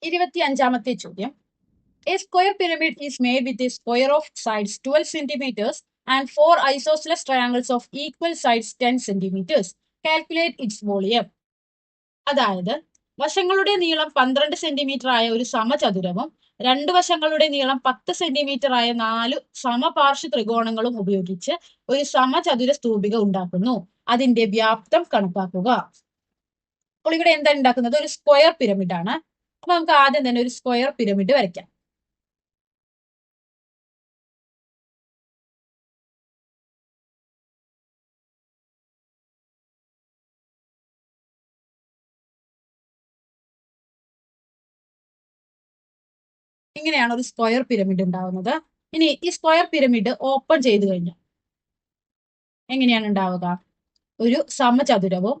25-ാമത്തെ ചോദ്യം. A square pyramid is made with a square of sides 12 centimeters and 4 isosceles triangles of equal sides 10 centimeters. Calculate its volume. അതായത് വശങ്ങളുടെ നീളം 12 centimetre ആയ ഒരു സമചതുരവും രണ്ട് വശങ്ങളുടെ നീളം 10 സെന്റിമീറ്റർ ആയ 4 സമപാർശ്വ ത്രികോണങ്ങളും ഉപയോഗിച്ച് ഒരു സമചതുര സ്തൂപിക ഉണ്ടാക്കുന്നു. അതിന്റെ വ്യാപ്തം കണക്കാക്കുക. അപ്പോൾ ഇവിടെ എന്താണ് ഉണ്ടാക്കുന്നത്? ഒരു സ്ക്വയർ പിരമിഡ് ആണ്. അപ്പൊ നമുക്ക് ആദ്യം തന്നെ ഒരു സ്ക്വയർ പിരമിഡ് വരയ്ക്കാം. ഇങ്ങനെയാണ് ഒരു സ്ക്വയർ പിരമിഡ് ഉണ്ടാവുന്നത്. ഇനി ഈ സ്ക്വയർ പിരമിഡ് ഓപ്പൺ ചെയ്തു കഴിഞ്ഞു എങ്ങനെയാണ് ഉണ്ടാവുക? ഒരു സമചതുരവും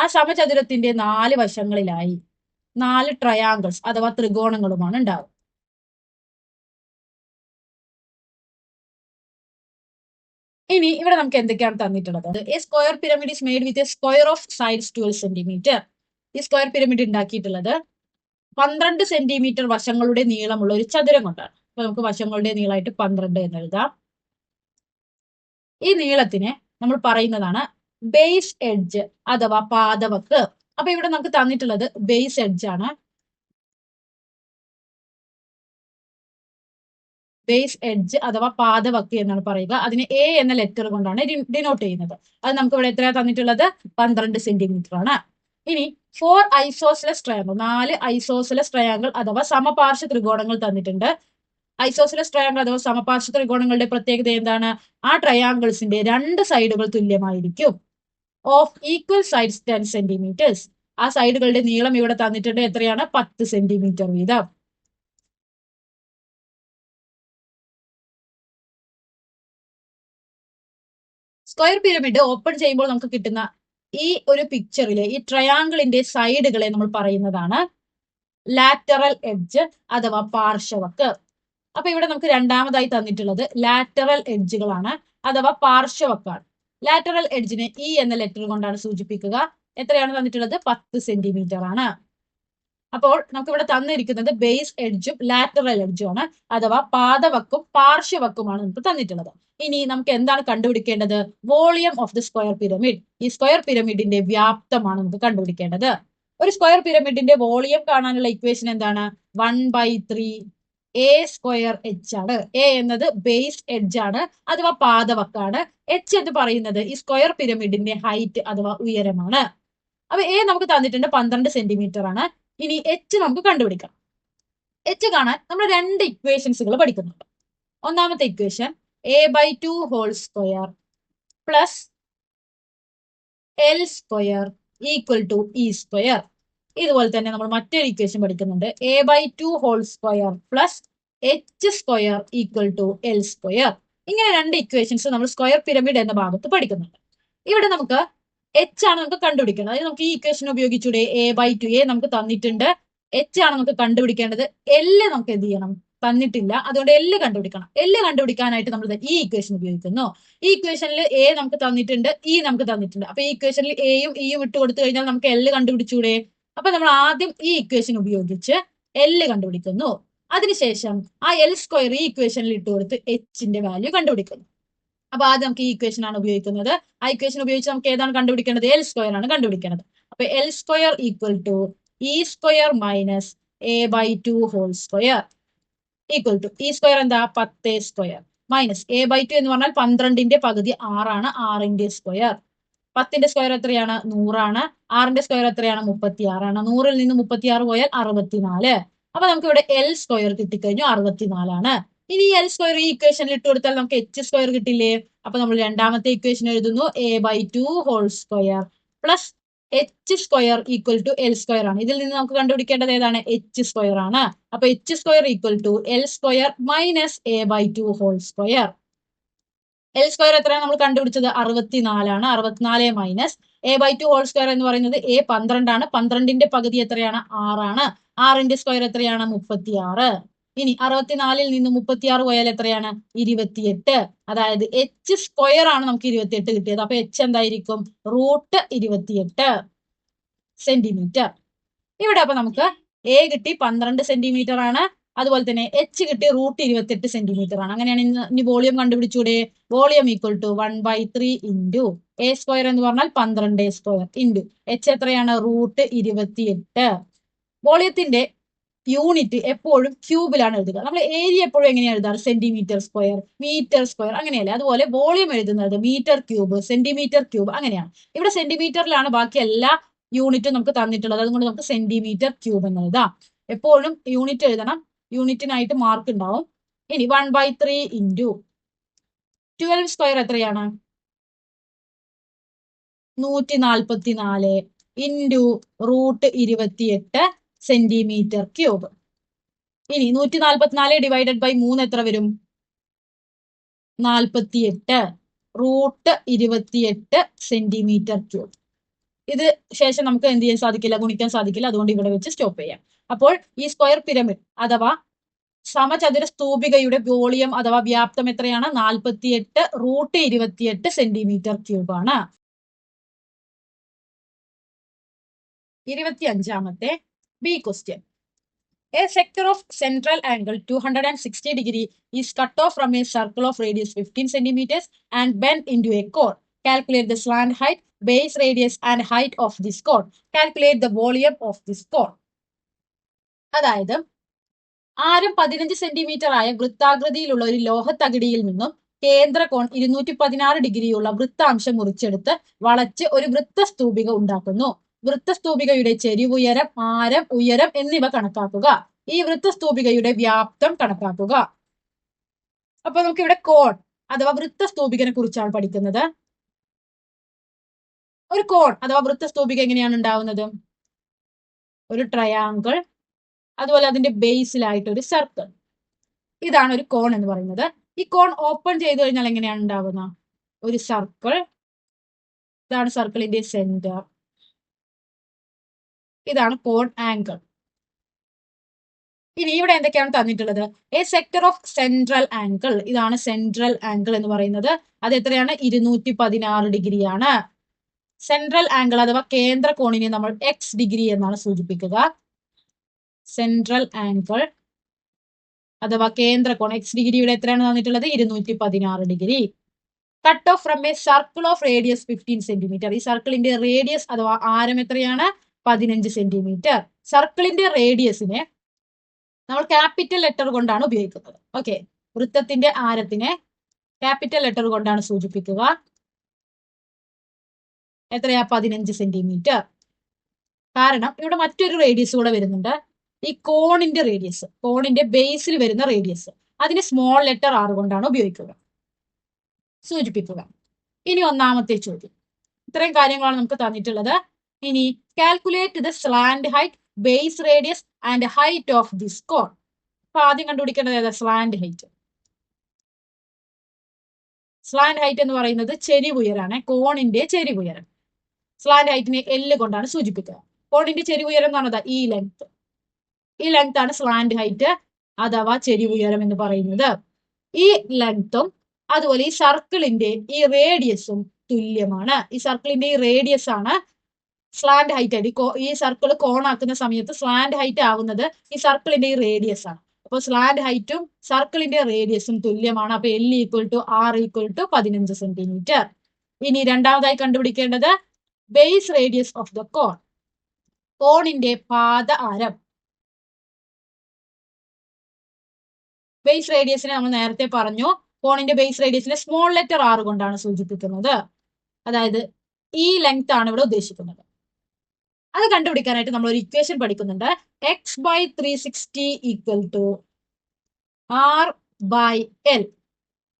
ആ സമചതുരത്തിന്റെ 4 വശങ്ങളിലായി 4 ട്രയാങ്കിൾസ് അഥവാ ത്രികോണങ്ങളുമാണ് ഉണ്ടാവുക. ഇനി ഇവിടെ നമുക്ക് എന്തൊക്കെയാണ് തന്നിട്ടുള്ളത്? A square pyramid is made with a square of sides 12 centimetre. ഈ സ്ക്വയർ പിരമിഡ് ഉണ്ടാക്കിയിട്ടുള്ളത് 12 സെന്റിമീറ്റർ വശങ്ങളുടെ നീളമുള്ള ഒരു ചതുരം കൊണ്ടാണ്. അപ്പൊ നമുക്ക് വശങ്ങളുടെ നീളമായിട്ട് 12 എന്ന് എഴുതാം. ഈ നീളത്തിനെ നമ്മൾ പറയുന്നതാണ് ബേസ് എഡ്ജ് അഥവാ പാദവക്ക്. അപ്പൊ ഇവിടെ നമുക്ക് തന്നിട്ടുള്ളത് ബേസ് എഡ്ജ് ആണ്. ബേസ് എഡ്ജ് അഥവാ പാദവക്ക് എന്നാണ് പറയുക. അതിന് എ എന്ന ലെറ്റർ കൊണ്ടാണ് ഡിനോട്ട് ചെയ്യുന്നത്. അത് നമുക്ക് ഇവിടെ എത്രയാണ് തന്നിട്ടുള്ളത്? 12 സെന്റിമീറ്റർ ആണ്. ഇനി 4 ഐസോസെലസ് ട്രയാങ്കിൾ, 4 ഐസോസെലസ് ട്രയാങ്കിൾ അഥവാ സമപാർശ്വ ത്രികോണങ്ങൾ തന്നിട്ടുണ്ട്. ഐസോസെലസ് ട്രയാങ്കിൾ അഥവാ സമപാർശ്വ ത്രികോണങ്ങളുടെ പ്രത്യേകത എന്താണ്? ആ ട്രയാങ്കിൾസിന്റെ 2 സൈഡുകൾ തുല്യമായിരിക്കും. Of equal sides 10 centimetres. ആ സൈഡുകളുടെ നീളം ഇവിടെ തന്നിട്ടുണ്ട്. എത്രയാണ്? 10 സെന്റിമീറ്റർ വീതം. സ്ക്വയർ പിരമിഡ് ഓപ്പൺ ചെയ്യുമ്പോൾ നമുക്ക് കിട്ടുന്ന ഈ ഒരു പിക്ചറിലെ ഈ ട്രയാങ്കിളിന്റെ സൈഡുകളെ നമ്മൾ പറയുന്നതാണ് ലാറ്ററൽ എഡ്ജ് അഥവാ പാർശ്വവക്ക്. അപ്പൊ ഇവിടെ നമുക്ക് രണ്ടാമതായി തന്നിട്ടുള്ളത് ലാറ്ററൽ എഡ്ജുകളാണ് അഥവാ പാർശ്വവക്കാണ്. ലാറ്ററൽ എഡ്ജിനെ ഇ എന്ന ലെറ്റർ കൊണ്ടാണ് സൂചിപ്പിക്കുക. എത്രയാണ് തന്നിട്ടുള്ളത്? 10 സെന്റിമീറ്റർ ആണ്. അപ്പോൾ നമുക്ക് ഇവിടെ തന്നിരിക്കുന്നത് ബേസ് എഡ്ജും ലാറ്ററൽ എഡ്ജും ആണ് അഥവാ പാദവക്കും പാർശ്വവക്കുമാണ് നമുക്ക് തന്നിട്ടുള്ളത്. ഇനി നമുക്ക് എന്താണ് കണ്ടുപിടിക്കേണ്ടത്? Volume of the square pyramid. ഈ സ്ക്വയർ പിരമിഡിന്റെ വ്യാപ്തമാണ് നമുക്ക് കണ്ടുപിടിക്കേണ്ടത്. ഒരു സ്ക്വയർ പിരമിഡിന്റെ വോളിയം കാണാനുള്ള ഇക്വേഷൻ എന്താണ്? 1/3 എ സ്ക്വയർ എച്ച് ആണ്. എ എന്നത് ബേസ് എഡ്ജ് ആണ് അഥവാ പാദവക്കാണ്. എച്ച് എന്ന് പറയുന്നത് ഈ സ്ക്വയർ പിരമിഡിന്റെ ഹൈറ്റ് അഥവാ ഉയരമാണ്. അപ്പൊ എ നമുക്ക് തന്നിട്ടുണ്ട് 12 സെന്റിമീറ്റർ ആണ്. ഇനി എച്ച് നമുക്ക് കണ്ടുപിടിക്കാം. എച്ച് കാണാൻ നമ്മൾ 2 ഇക്വേഷൻസുകൾ പഠിക്കുന്നുണ്ട്. ഒന്നാമത്തെ equation a/2 whole square plus L square equal to E square. ഇതുപോലെ തന്നെ നമ്മൾ മറ്റൊരു ഇക്വേഷൻ പഠിക്കുന്നുണ്ട്. a/2 whole square plus H square equal to L square. ഇങ്ങനെ 2 ഇക്വേഷൻസ് നമ്മൾ സ്ക്വയർ പിരമിഡ് എന്ന ഭാഗത്ത് പഠിക്കുന്നുണ്ട്. ഇവിടെ നമുക്ക് എച്ച് ആണ് നമുക്ക് കണ്ടുപിടിക്കേണ്ടത്. അതായത് നമുക്ക് ഈ ഇക്വേഷൻ ഉപയോഗിച്ചൂടെ? a/2 എ നമുക്ക് തന്നിട്ടുണ്ട്. എച്ച് ആണ് നമുക്ക് കണ്ടുപിടിക്കേണ്ടത്. എല്ല് നമുക്ക് എന്ത് ചെയ്യണം? തന്നിട്ടില്ല. അതുകൊണ്ട് എല്ല് കണ്ടുപിടിക്കണം. എല്ല് കണ്ടുപിടിക്കാനായിട്ട് നമ്മൾ ഈ ഇക്വേഷൻ ഉപയോഗിക്കുന്നു. ഈ ഇക്വേഷനിൽ എ നമുക്ക് തന്നിട്ടുണ്ട്, ഇ നമുക്ക് തന്നിട്ടുണ്ട്. അപ്പൊ ഈ ഇക്വേഷനിൽ എയും ഇയും ഇട്ട് കൊടുത്തു കഴിഞ്ഞാൽ നമുക്ക് എല്ല് കണ്ടുപിടിച്ചൂടെ? അപ്പൊ നമ്മൾ ആദ്യം ഈ ഇക്വേഷൻ ഉപയോഗിച്ച് എല്ല് കണ്ടുപിടിക്കുന്നു. അതിനുശേഷം ആ എൽ സ്ക്വയർ ഈ ഇക്വേഷനിൽ ഇട്ട് കൊടുത്ത് എച്ചിന്റെ വാല്യൂ കണ്ടുപിടിക്കുന്നു. അപ്പൊ ആദ്യം നമുക്ക് ഈ ഇക്വേഷൻ ആണ് ഉപയോഗിക്കുന്നത്. ആ ഇക്വേഷൻ ഉപയോഗിച്ച് നമുക്ക് ഏതാണ് കണ്ടുപിടിക്കേണ്ടത്? എൽ സ്ക്വയർ ആണ് കണ്ടുപിടിക്കേണ്ടത്. അപ്പൊ L square equal to E square minus a/2 whole square equal to E square എന്താ? 10 സ്ക്വയർ മൈനസ് a/2 എന്ന് പറഞ്ഞാൽ 12ന്റെ പകുതി 6 ആണ്. 6ന്റെ സ്ക്വയർ. 10ന്റെ സ്ക്വയർ എത്രയാണ്? 100 ആണ്. 6ന്റെ സ്ക്വയർ എത്രയാണ്? 36 ആണ്. 100ൽ നിന്ന് 36 പോയാൽ 64. അപ്പൊ നമുക്ക് ഇവിടെ എൽ സ്ക്വയർ കിട്ടിക്കഴിഞ്ഞു. 64 ആണ്. ഇനി എൽ സ്ക്വയർ ഈ ഇക്വേഷനിൽ ഇട്ട് കൊടുത്താൽ നമുക്ക് എച്ച് സ്ക്വയർ കിട്ടില്ലേ? അപ്പൊ നമ്മൾ രണ്ടാമത്തെ ഇക്വേഷൻ എഴുതുന്നു. a/2 whole square plus H square equal to L square ആണ്. ഇതിൽ നിന്ന് നമുക്ക് കണ്ടുപിടിക്കേണ്ടത് ഏതാണ്? എച്ച് സ്ക്വയർ ആണ്. അപ്പൊ H square equal to L square minus a/2 whole square. L square എത്രയാണ് നമ്മൾ കണ്ടുപിടിച്ചത്? 64 ആണ്. 64 മൈനസ് a/2 ഹോൾ സ്ക്വയർ എന്ന് പറയുന്നത് a 12 ആണ്. 12ന്റെ പകുതി എത്രയാണ്? 6 ആണ്. 6ന്റെ സ്ക്വയർ എത്രയാണ്? 36. ഇനി 64ൽ നിന്ന് 36 പോയാൽ എത്രയാണ്? 28. അതായത് എച്ച് സ്ക്വയർ ആണ് നമുക്ക് 28 കിട്ടിയത്. അപ്പൊ എച്ച് എന്തായിരിക്കും? √28 സെന്റിമീറ്റർ. ഇവിടെ അപ്പൊ നമുക്ക് എ കിട്ടി 12 സെന്റിമീറ്റർ ആണ്. അതുപോലെ തന്നെ എച്ച് കിട്ടി √28 സെന്റിമീറ്റർ ആണ്. അങ്ങനെയാണ് ഇനി വോളിയം കണ്ടുപിടിച്ചൂടെ? Volume equal to 1/3 into A square എന്ന് പറഞ്ഞാൽ 12a² ഇൻറ്റു എച്ച് എത്രയാണ്? √28. വോളിയത്തിന്റെ യൂണിറ്റ് എപ്പോഴും ക്യൂബിലാണ് എഴുതുക. നമ്മൾ ഏരിയ എപ്പോഴും എങ്ങനെയാണ് എഴുതാറ്? സെന്റിമീറ്റർ സ്ക്വയർ, മീറ്റർ സ്ക്വയർ, അങ്ങനെയല്ലേ? അതുപോലെ വോളിയം എഴുതുന്നത് മീറ്റർ ക്യൂബ്, സെന്റിമീറ്റർ ക്യൂബ്, അങ്ങനെയാണ്. ഇവിടെ സെന്റിമീറ്ററിലാണ് ബാക്കി എല്ലാ യൂണിറ്റും നമുക്ക് തന്നിട്ടുള്ളത്. അതുകൊണ്ട് നമുക്ക് സെന്റിമീറ്റർ ക്യൂബ് എന്ന് എഴുതാം. എപ്പോഴും യൂണിറ്റ് എഴുതണം, യൂണിറ്റിനായിട്ട് മാർക്ക് ഉണ്ടാവും. ഇനി 1/3 ഇൻറ്റു 12 സ്ക്വയർ എത്രയാണ്? 144 ഇൻറ്റു √28 സെന്റിമീറ്റർ ക്യൂബ്. ഇനി 144 ഡിവൈഡഡ് ബൈ 3 എത്ര വരും? 48 √28 സെന്റിമീറ്റർ ക്യൂബ്. ഇത് ശേഷം നമുക്ക് എന്ത് ചെയ്യാൻ സാധിക്കില്ല? ഗുണിക്കാൻ സാധിക്കില്ല. അതുകൊണ്ട് ഇവിടെ വെച്ച് സ്റ്റോപ്പ് ചെയ്യാം. അപ്പോൾ ഈ സ്ക്വയർ പിരമിഡ് അഥവാ സമചതുര സ്തൂപികയുടെ വോളിയം അഥവാ വ്യാപ്തം എത്രയാണ്? 48 √28 സെന്റിമീറ്റർ ക്യൂബ് ആണ്. 25ാമത്തെ B question. A sector of central angle 260 degree is cut off from a circle of radius 15 centimeters and bent into a chord. Calculate the slant height, base radius and height of this chord. Calculate the volume of this chord. അതായത് ആരം 15 centimetre ആയ വൃത്താകൃതിയിലുള്ള ഒരു ലോഹത്തകിടിയിൽ നിന്നും കേന്ദ്രകോൺ 216 ഡിഗ്രിയുള്ള വൃത്താംശം മുറിച്ചെടുത്ത് വളച്ച് ഒരു വൃത്തസ്തൂപിക ഉണ്ടാക്കുന്നു. വൃത്തസ്തൂപികയുടെ ചെരിവുയരം, ആരം, ഉയരം എന്നിവ കണക്കാക്കുക. ഈ വൃത്തസ്തൂപികയുടെ വ്യാപ്തം കണക്കാക്കുക. അപ്പൊ നമുക്ക് ഇവിടെ കോൺ അഥവാ വൃത്തസ്തൂപികനെ കുറിച്ചാണ് പഠിക്കുന്നത്. ഒരു കോൺ അഥവാ വൃത്തസ്തൂപിക എങ്ങനെയാണ് ഉണ്ടാവുന്നത്? ഒരു ട്രയാങ്കിൾ, അതുപോലെ അതിന്റെ ബേസിലായിട്ട് ഒരു സർക്കിൾ. ഇതാണ് ഒരു കോൺ എന്ന് പറയുന്നത്. ഈ കോൺ ഓപ്പൺ ചെയ്ത് കഴിഞ്ഞാൽ എങ്ങനെയാണ് ഉണ്ടാവുക? ഒരു സർക്കിൾ, ഇതാണ് സർക്കിളിന്റെ സെന്റർ, ഇതാണ് കോൺ ആംഗിൾ. ഇനി ഇവിടെ എന്തൊക്കെയാണ് തന്നിട്ടുള്ളത്? A sector of central angle, ഇതാണ് സെൻട്രൽ ആംഗിൾ എന്ന് പറയുന്നത്. അത് എത്രയാണ്? 216 ഡിഗ്രിയാണ്. സെൻട്രൽ ആംഗിൾ അഥവാ കേന്ദ്ര കോണിനെ നമ്മൾ എക്സ് ഡിഗ്രി എന്നാണ് സൂചിപ്പിക്കുക. സെൻട്രൽ ആംഗിൾ അഥവാ കേന്ദ്ര കോൺ എക്സ് ഡിഗ്രിയുടെ എത്രയാണ് തന്നിട്ടുള്ളത്? 216 degree. Cut off from A circle of radius 15 centimetre. ഈ സർക്കിളിന്റെ റേഡിയസ് അഥവാ ആരം എത്രയാണ്? 15 സെന്റിമീറ്റർ. സർക്കിളിന്റെ റേഡിയസിനെ നമ്മൾ ക്യാപിറ്റൽ ലെറ്റർ കൊണ്ടാണ് ഉപയോഗിക്കുന്നത്. ഓക്കെ, വൃത്തത്തിന്റെ ആരത്തിനെ ക്യാപിറ്റൽ ലെറ്റർ കൊണ്ടാണ് സൂചിപ്പിക്കുക. എത്രയാ? 15 സെന്റിമീറ്റർ. കാരണം ഇവിടെ മറ്റൊരു റേഡിയസ് കൂടെ വരുന്നുണ്ട്. ഈ കോണിന്റെ റേഡിയസ്, കോണിന്റെ ബേസിൽ വരുന്ന റേഡിയസ്, അതിന് സ്മോൾ ലെറ്റർ ആർ കൊണ്ടാണ് സൂചിപ്പിക്കുക. ഇനി ഒന്നാമത്തെ ചോദ്യം. ഇത്രയും കാര്യങ്ങളാണ് നമുക്ക് തന്നിട്ടുള്ളത്. ഇനി calculate the slant height, base radius and height of this cone. അപ്പൊ ആദ്യം കണ്ടുപിടിക്കേണ്ടത് ഏതാ? Slant height. സ്ലാന്റ് ഹൈറ്റ് എന്ന് പറയുന്നത് ചെരിവുയരാണ്, കോണിന്റെ ചെരിവുയരം. സ്ലാന്റ് ഹൈറ്റിനെ എൽ കൊണ്ടാണ് സൂചിപ്പിക്കുക. കോണിന്റെ ചെരിവുയരം എന്ന് പറഞ്ഞത് ഈ ലെങ്ത്. ഈ ലെങ്ത് ആണ് സ്ലാന്റ് ഹൈറ്റ് അഥവാ ചെരിവുയരം എന്ന് പറയുന്നത്. ഈ ലെങ്ത്തും അതുപോലെ ഈ സർക്കിളിന്റെ ഈ റേഡിയസും തുല്യമാണ്. ഈ സർക്കിളിന്റെ ഈ റേഡിയസ് ആണ് സ്ലാന്റ് ഹൈറ്റ് ആയിട്ട്. ഈ സർക്കിൾ കോണാക്കുന്ന സമയത്ത് സ്ലാന്റ് ഹൈറ്റ് ആവുന്നത് ഈ സർക്കിളിന്റെ ഈ റേഡിയസ് ആണ്. അപ്പൊ സ്ലാന്റ് ഹൈറ്റും സർക്കിളിന്റെ റേഡിയസും തുല്യമാണ്. അപ്പൊ L equal to R equal to 15 centimetre. ഇനി രണ്ടാമതായി കണ്ടുപിടിക്കേണ്ടത് base radius of the cone. കോണിന്റെ പാദ ആരം. ബേസ് റേഡിയസിനെ നമ്മൾ നേരത്തെ പറഞ്ഞു, കോണിന്റെ ബേസ് റേഡിയസിനെ സ്മോൾ ലെറ്റർ ആർ കൊണ്ടാണ് സൂചിപ്പിക്കുന്നത്. അതായത് ഈ ലെങ്ത് ആണ് ഇവിടെ ഉദ്ദേശിക്കുന്നത്. അത് കണ്ടുപിടിക്കാനായിട്ട് നമ്മൾ ഒരു ഇക്വേഷൻ പഠിക്കുന്നുണ്ട്. x/360 equal to r/l.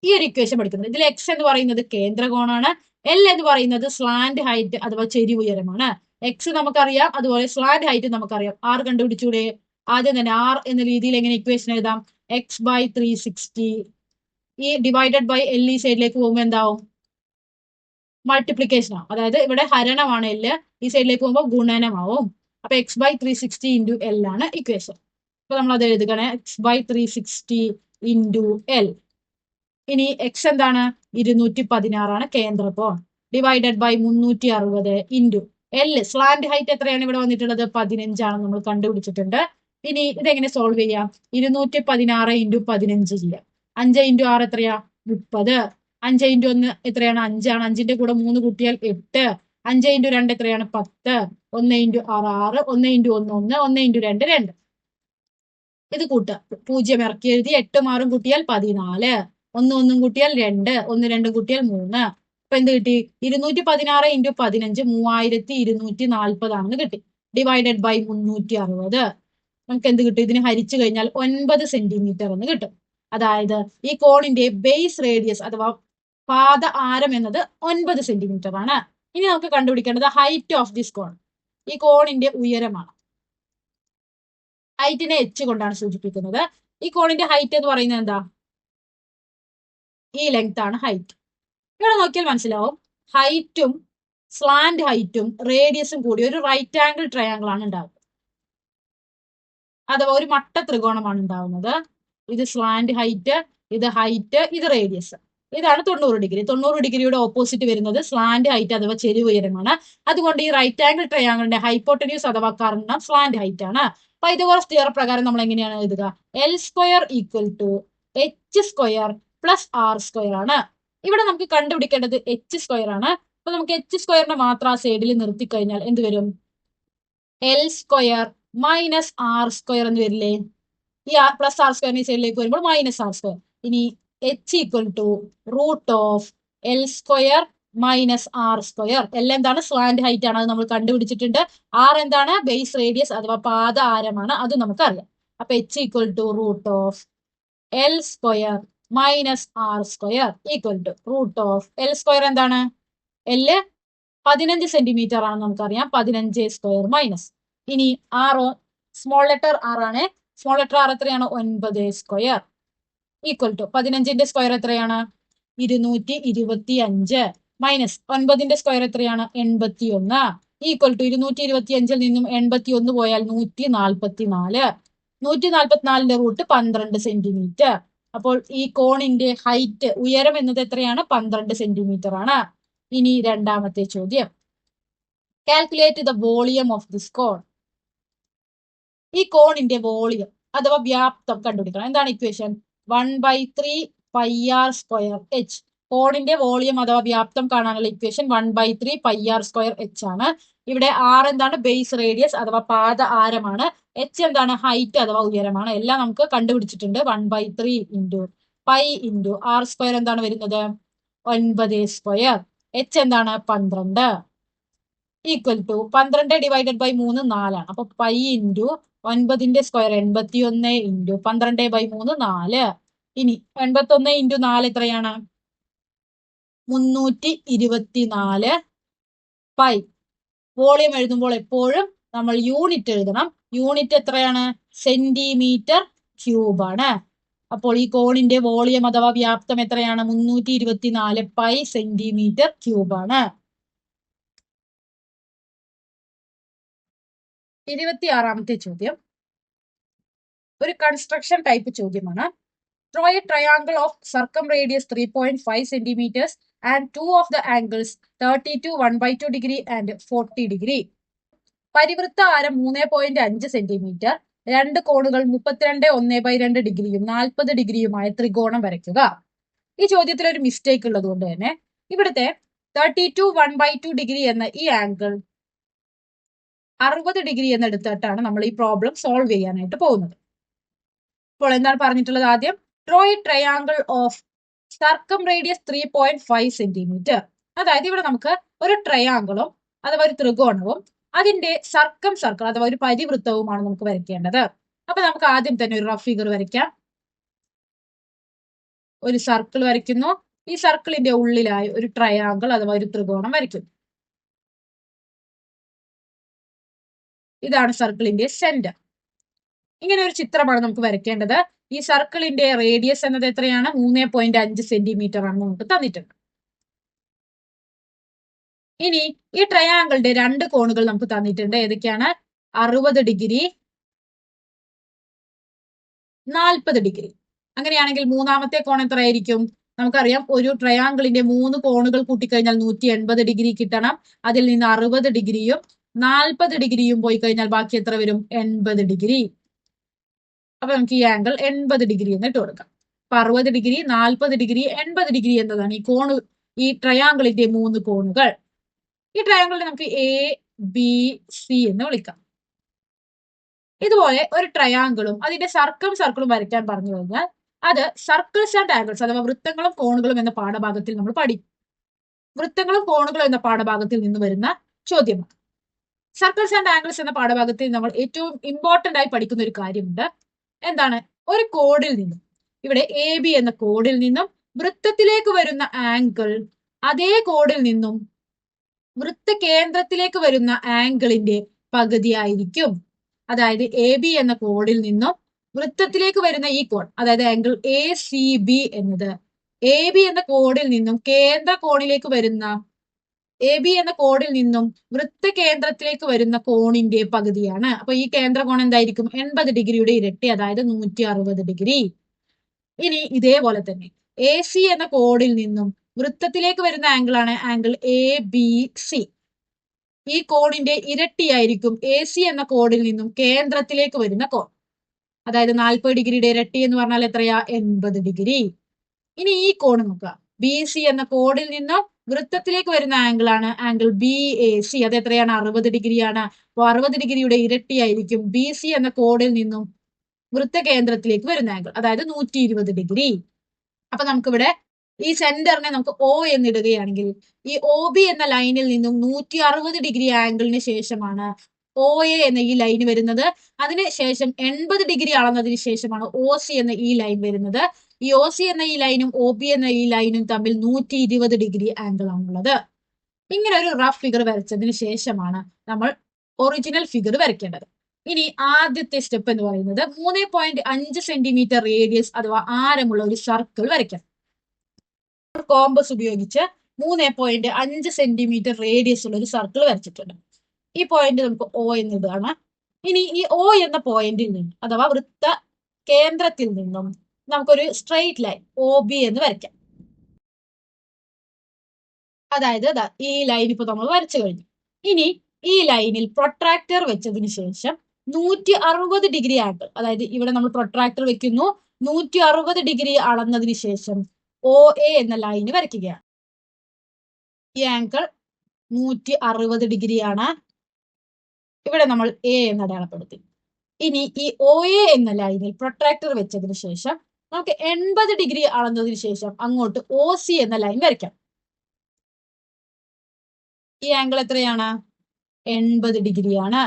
ഈ ഒരു ഇക്വേഷൻ പഠിക്കുന്നത്. ഇതിൽ x എന്ന് പറയുന്നത് കേന്ദ്രകോണാണ്, l എന്ന് പറയുന്നത് സ്ലാന്റ് ഹൈറ്റ് അഥവാ ചെരിവുയരമാണ്. x നമുക്കറിയാം, അതുപോലെ സ്ലാന്റ് ഹൈറ്റ് നമുക്കറിയാം. r കണ്ടുപിടിച്ചൂടെ? ആദ്യം തന്നെ r എന്ന രീതിയിൽ എങ്ങനെ ഇക്വേഷൻ എഴുതാം? x/360 ഈ ഡിവൈഡഡ് ബൈ l ഈ സൈഡിലേക്ക് പോകുമ്പോൾ എന്താവും? മൾട്ടിപ്ലിക്കേഷൻ ആവും. അതായത് ഇവിടെ ഹരണമാണ് l, ഈ സൈഡിലേക്ക് പോകുമ്പോൾ ഗുണനമാവും. അപ്പൊ x/360 ഇൻറ്റു l ആണ് ഇക്വേഷൻ. അപ്പൊ നമ്മൾ അത് എഴുതുകയാണ്, x/360 ഇൻറ്റു l. ഇനി x എന്താണ്? 216 ആണ് കേന്ദ്രകോൺ, divided by 360 into l. Slant height എത്രയാണ് ഇവിടെ വന്നിട്ടുള്ളത്? 15 ആണ് നമ്മൾ കണ്ടുപിടിച്ചിട്ടുണ്ട്. ഇനി ഇതെങ്ങനെ സോൾവ് ചെയ്യാം? 216 ഇൻറ്റു 15 ചെയ്യാം. 5 ഇൻറ്റു 6 എത്രയാ? 30. 5 ഇൻറ്റു 1 എത്രയാണ്? 5 ആണ്. 5ന്റെ കൂടെ 3 കൂട്ടിയാൽ 8. 5 ഇൻറ്റു 2 എത്രയാണ്? 10. 1 ഇൻറ്റു 6 6. 1 ഇൻറ്റു 1 1. 1 ഇൻറ്റു 2 2. ഇത് കൂട്ടുക. 0 ഇറക്കി എഴുതി. 8 6 കൂട്ടിയാൽ 14. 1 1 കൂട്ടിയാൽ 2. 1 2 കൂട്ടിയാൽ 3. അപ്പൊ എന്ത് കിട്ടി? 216 ഇൻറ്റു 15 3240 ആണെന്ന് കിട്ടി. Divided by 360. നമുക്ക് എന്ത് കിട്ടും? ഇതിന് ഹരിച്ചു കഴിഞ്ഞാൽ 9 സെന്റിമീറ്റർ എന്ന് കിട്ടും. അതായത് ഈ കോണിന്റെ ബേസ് റേഡിയസ് അഥവാ പാദ ആരം എന്നത് 9 സെന്റിമീറ്റർ ആണ്. ഇനി നമുക്ക് കണ്ടുപിടിക്കേണ്ടത് ഹൈറ്റ് ഓഫ് ദിസ് കോൺ. ഈ കോണിന്റെ ഉയരമാണ്. ഹൈറ്റിനെ എച്ച് കൊണ്ടാണ് സൂചിപ്പിക്കുന്നത്. ഈ കോണിന്റെ ഹൈറ്റ് എന്ന് പറയുന്നത് എന്താ? ഈ ലെങ്ത് ആണ് ഹൈറ്റ്. ഇവിടെ നോക്കിയാൽ മനസ്സിലാവും ഹൈറ്റും സ്ലാന്റ് ഹൈറ്റും റേഡിയസും കൂടി ഒരു റൈറ്റ് ആംഗിൾ ട്രയാങ്കിൾ ആണ് ഉണ്ടാവുന്നത്. അഥവാ ഒരു മട്ട ത്രികോണമാണ് ഉണ്ടാവുന്നത്. ഇത് സ്ലാന്റ് ഹൈറ്റ്, ഇത് ഹൈറ്റ്, ഇത് റേഡിയസ്. ഇതാണ് 90 ഡിഗ്രി. 90 ഡിഗ്രിയുടെ ഓപ്പോസിറ്റ് വരുന്നത് സ്ലാന്റ് ഹൈറ്റ് അഥവാ ചെരിവ് ഉയരമാണ്. അതുകൊണ്ട് ഈ റൈറ്റ് ആംഗിൾ ട്രയാങ്കിളിന്റെ ഹൈപ്പോട്ടന്യൂസ് അഥവാ കർണം സ്ലാന്റ് ഹൈറ്റ് ആണ്. പൈതഗോറസ് തിയറം പ്രകാരം നമ്മൾ എങ്ങനെയാണ് എഴുതുക? L square equal to H square plus R square ആണ്. ഇവിടെ നമുക്ക് കണ്ടുപിടിക്കേണ്ടത് H സ്ക്വയർ ആണ്. അപ്പൊ നമുക്ക് H സ്ക്വയറിനെ മാത്രം ആ സൈഡിൽ നിർത്തി കഴിഞ്ഞാൽ എന്ത് വരും? L square minus R square എന്ന് വരില്ലേ? ഈ പ്ലസ് ആർ സ്ക്വയർ ഈ സൈഡിലേക്ക് വരുമ്പോൾ മൈനസ് ആർ സ്ക്വയർ. ഇനി H equal to root of L square minus R square. L എന്താണ്? സ്ലാന്റ് ഹൈറ്റ് ആണ്, അത് നമ്മൾ കണ്ടുപിടിച്ചിട്ടുണ്ട്. R എന്താണ്? ബേസ് റേഡിയസ് അഥവാ പാദ ആരമാണ്, അത് നമുക്കറിയാം. അപ്പൊ H equal to root of L square minus R square equal to root of L square എന്താണ്? L 15 സെന്റിമീറ്റർ ആണ് നമുക്കറിയാം. 15 സ്ക്വയർ മൈനസ്. ഇനി ആറോ? സ്മോൾ ലെറ്റർ ആർ ആണ്. സ്മോൾ ലെറ്റർ ആർ എത്രയാണ്? 9 സ്ക്വയർ ഈക്വൽ ടു 15ന്റെ സ്ക്വയർ എത്രയാണ്? 225 മൈനസ് 9ന്റെ സ്ക്വയർ എത്രയാണ്? 81 equal to 225ൽ നിന്നും 81 പോയാൽ 144. 144ന്റെ റൂട്ട് 12 സെന്റിമീറ്റർ. അപ്പോൾ ഈ കോണിന്റെ ഹൈറ്റ് ഉയരം എന്നത് എത്രയാണ്? 12 സെന്റിമീറ്റർ ആണ്. ഇനി രണ്ടാമത്തെ ചോദ്യം, calculate the volume of this cone. ഈ കോണിന്റെ വോളിയം അഥവാ വ്യാപ്തം കണ്ടുപിടിക്കണം. എന്താണ് ഇക്വേഷൻ? 1/3 πr square h. കോണിന്റെ വോളിയം അഥവാ വ്യാപ്തം കാണാനുള്ള ഇക്വേഷൻ 1/3 πr സ്ക്വയർ h ആണ്. ഇവിടെ r എന്താണ്? ബേസ് റേഡിയസ് അഥവാ പാദ ആരമാണ്. h എന്താണ്? ഹൈറ്റ് അഥവാ ഉയരമാണ്. എല്ലാം നമുക്ക് കണ്ടുപിടിച്ചിട്ടുണ്ട്. 1/3 into pi into R square എന്താണ് വരുന്നത്? 9 സ്ക്വയർ. h എന്താണ്? 12 ഈക്വൽ ടു 12 ഡിവൈഡഡ് ബൈ 3 4 ആണ്. അപ്പൊ പൈ ഇൻറ്റു 9ന്റെ സ്ക്വയർ 81 ഇൻറ്റു 12/3 4. ഇനി 81 ഇൻറ്റു 4 എത്രയാണ്? 324 പൈ. വോളിയം എഴുതുമ്പോൾ എപ്പോഴും നമ്മൾ യൂണിറ്റ് എഴുതണം. യൂണിറ്റ് എത്രയാണ്? സെന്റിമീറ്റർ ക്യൂബ് ആണ്. അപ്പോൾ ഈ കോണിന്റെ വോളിയം അഥവാ വ്യാപ്തം എത്രയാണ്? 324 പൈ സെന്റിമീറ്റർ ക്യൂബ് ആണ്. 26ാമത്തെ ചോദ്യം ഒരു കൺസ്ട്രക്ഷൻ ടൈപ്പ് ചോദ്യമാണ്. Draw a triangle of circumradius 3.5 centimeters and two of the angles 32, 1/2 degree and 40 degree. പരിവൃത്ത ആരം 3.5 സെന്റിമീറ്റർ, രണ്ട് കോണുകൾ 32, 1/2 ഡിഗ്രിയും 40 ഡിഗ്രിയുമായ ത്രികോണം വരയ്ക്കുക. ഈ ചോദ്യത്തിൽ ഒരു മിസ്റ്റേക്ക് ഉള്ളത് കൊണ്ട് തന്നെ ഇവിടുത്തെ 32, 1/2 ഡിഗ്രി എന്ന ഈ ആംഗിൾ 60 ഡിഗ്രി എന്നെടുത്തിട്ടാണ് നമ്മൾ ഈ പ്രോബ്ലം സോൾവ് ചെയ്യാനായിട്ട് പോകുന്നത്. അപ്പോൾ എന്താണ് പറഞ്ഞിട്ടുള്ളത്? ആദ്യം draw a triangle of circumradius 3.5 centimetre. അതായത് ഇവിടെ നമുക്ക് ഒരു ട്രയാങ്കിളും അഥവാ ഒരു ത്രികോണവും അതിന്റെ സർക്കിൾ അഥവാ ഒരു പരിവൃത്തവുമാണ് നമുക്ക് വരയ്ക്കേണ്ടത്. അപ്പൊ നമുക്ക് ആദ്യം തന്നെ ഒരു റഫ് ഫിഗർ വരയ്ക്കാം. ഒരു സർക്കിൾ വരയ്ക്കുന്നു. ഈ സർക്കിളിന്റെ ഉള്ളിലായി ഒരു ട്രയാങ്കിൾ അഥവാ ഒരു ത്രികോണം വരയ്ക്കുന്നു. ഇതാണ് സർക്കിളിന്റെ സെന്റർ. ഇങ്ങനെ ഒരു ചിത്രമാണ് നമുക്ക് വരയ്ക്കേണ്ടത്. ഈ സർക്കിളിന്റെ റേഡിയസ് എന്നത് എത്രയാണ്? 3.5 സെന്റിമീറ്റർ ആണ് നമുക്ക് തന്നിട്ടുണ്ട്. ഇനി ഈ ട്രയാങ്കിളിന്റെ രണ്ട് കോണുകൾ നമുക്ക് തന്നിട്ടുണ്ട്. ഏതൊക്കെയാണ്? 60 ഡിഗ്രി, 40 ഡിഗ്രി. അങ്ങനെയാണെങ്കിൽ മൂന്നാമത്തെ കോൺ എത്രയായിരിക്കും? നമുക്കറിയാം ഒരു ട്രയാങ്കിളിന്റെ 3 കോണുകൾ കൂട്ടിക്കഴിഞ്ഞാൽ 180 ഡിഗ്രി കിട്ടണം. അതിൽ നിന്ന് 60 ഡിഗ്രിയും 40 ഡിഗ്രിയും പോയി കഴിഞ്ഞാൽ ബാക്കി എത്ര വരും? 80 ഡിഗ്രി. അപ്പൊ നമുക്ക് ഈ ആംഗിൾ 80 ഡിഗ്രി എന്ന് ഇട്ട് കൊടുക്കാം. അപ്പൊ 60 ഡിഗ്രി, 40 ഡിഗ്രി, 80 ഡിഗ്രി എന്നതാണ് ഈ ട്രയാങ്കിളിന്റെ 3 കോണുകൾ. ഈ ട്രയാങ്കിളിനെ നമുക്ക് ABC എന്ന് വിളിക്കാം. ഇതുപോലെ ഒരു ട്രയാങ്കിളും അതിന്റെ സർക്കിളും വരയ്ക്കാൻ പറഞ്ഞു കഴിഞ്ഞാൽ അത് സർക്കിൾസ് ആൻഡ് ആംഗിൾസ് അഥവാ വൃത്തങ്ങളും കോണുകളും എന്ന പാഠഭാഗത്തിൽ നമ്മൾ പഠിക്കും. വൃത്തങ്ങളും കോണുകളും എന്ന പാഠഭാഗത്തിൽ നിന്ന് വരുന്ന ചോദ്യമാണ്. സർക്കിൾസ് ആൻഡ് ആംഗിൾസ് എന്ന പാഠഭാഗത്തിൽ നമ്മൾ ഏറ്റവും ഇമ്പോർട്ടന്റ് ആയി പഠിക്കുന്ന ഒരു കാര്യമുണ്ട്. എന്താണ്? ഒരു കോഡിൽ നിന്നും, ഇവിടെ AB എന്ന കോഡിൽ നിന്നും വൃത്തത്തിലേക്ക് വരുന്ന ആംഗിൾ അതേ കോഡിൽ നിന്നും വൃത്ത കേന്ദ്രത്തിലേക്ക് വരുന്ന ആംഗിളിന്റെ പകുതിയായിരിക്കും. അതായത് AB എന്ന കോഡിൽ നിന്നും വൃത്തത്തിലേക്ക് വരുന്ന ഈ കോൺ, അതായത് ആംഗിൾ ACB എന്നത് AB എന്ന കോഡിൽ നിന്നും കേന്ദ്ര കോണിലേക്ക് വരുന്ന AB എന്ന കോഡിൽ നിന്നും വൃത്ത കേന്ദ്രത്തിലേക്ക് വരുന്ന കോണിന്റെ പകുതിയാണ്. അപ്പൊ ഈ കേന്ദ്ര കോൺ എന്തായിരിക്കും? 80 ഡിഗ്രിയുടെ ഇരട്ടി, അതായത് 160 ഡിഗ്രി. ഇനി ഇതേപോലെ തന്നെ AC എന്ന കോഡിൽ നിന്നും വൃത്തത്തിലേക്ക് വരുന്ന ആംഗിൾ ആണ് ആംഗിൾ ABC. ഈ കോണിന്റെ ഇരട്ടിയായിരിക്കും AC എന്ന കോഡിൽ നിന്നും കേന്ദ്രത്തിലേക്ക് വരുന്ന കോൺ. അതായത് 40 ഡിഗ്രിയുടെ ഇരട്ടി എന്ന് പറഞ്ഞാൽ എത്രയാ? 80 ഡിഗ്രി. ഇനി ഈ കോൺ നോക്കുക. BC എന്ന കോഡിൽ നിന്നും വൃത്തത്തിലേക്ക് വരുന്ന ആംഗിൾ ആണ് ആംഗിൾ BAC. അത് എത്രയാണ്? 60 ഡിഗ്രിയാണ്. അപ്പോൾ 60 ഡിഗ്രിയുടെ ഇരട്ടിയായിരിക്കും BC എന്ന കോഡിൽ നിന്നും വൃത്ത കേന്ദ്രത്തിലേക്ക് വരുന്ന ആംഗിൾ, അതായത് 120 ഡിഗ്രി. അപ്പൊ നമുക്കിവിടെ ഈ സെന്ററിനെ നമുക്ക് O എന്നിടുകയാണെങ്കിൽ ഈ OB എന്ന ലൈനിൽ നിന്നും 160 ഡിഗ്രി ആംഗിളിന് ശേഷമാണ് OA എന്ന ഈ ലൈൻ വരുന്നത്. അതിനുശേഷം 80 ഡിഗ്രി അളന്നതിന് ശേഷമാണ് OC എന്ന ഈ ലൈൻ വരുന്നത്. ഈ OC എന്ന ഈ ലൈനും OB എന്ന ഈ ലൈനും തമ്മിൽ 120 ഡിഗ്രി ആംഗിൾ ആണുള്ളത്. ഇങ്ങനെ ഒരു റഫ് ഫിഗർ വരച്ചതിന് ശേഷമാണ് നമ്മൾ ഒറിജിനൽ ഫിഗർ വരയ്ക്കേണ്ടത്. ഇനി ആദ്യത്തെ സ്റ്റെപ്പ് എന്ന് പറയുന്നത് 3.5 സെന്റിമീറ്റർ റേഡിയസ് അഥവാ ആരമുള്ള ഒരു സർക്കിൾ വരയ്ക്കാം. കോമ്പസ് ഉപയോഗിച്ച് 3.5 സെന്റിമീറ്റർ റേഡിയസ് ഉള്ള ഒരു സർക്കിൾ വരച്ചിട്ടുണ്ട്. ഈ പോയിന്റ് നമുക്ക് O എന്നിതാണ്. ഇനി ഈ O എന്ന പോയിന്റിൽ നിന്നും അഥവാ വൃത്ത കേന്ദ്രത്തിൽ നിന്നും നമുക്കൊരു സ്ട്രെയിറ്റ് ലൈൻ OB എന്ന് വരയ്ക്കാം. അതായത് ഈ ലൈൻ ഇപ്പൊ നമ്മൾ വരച്ചു കഴിഞ്ഞു. ഇനി ഈ ലൈനിൽ പ്രൊട്രാക്ടർ വെച്ചതിന് ശേഷം 160 ഡിഗ്രി ആംഗിൾ, അതായത് ഇവിടെ നമ്മൾ പ്രൊട്രാക്ടർ വെക്കുന്നു, 160 ഡിഗ്രി അളന്നതിന് ശേഷം OA എന്ന ലൈന് വരയ്ക്കുകയാണ്. ഈ ആംഗിൾ 160 ഡിഗ്രിയാണ്. ഇവിടെ നമ്മൾ A എന്ന് അടയാളപ്പെടുത്തി. ഇനി ഈ OA എന്ന ലൈനിൽ പ്രൊട്രാക്ടർ വെച്ചതിന് ശേഷം നമുക്ക് 80 ഡിഗ്രി അളന്നതിന് ശേഷം അങ്ങോട്ട് OC എന്ന ലൈൻ വരയ്ക്കാം. ഈ ആംഗിൾ എത്രയാണ്? 80 ഡിഗ്രിയാണ്.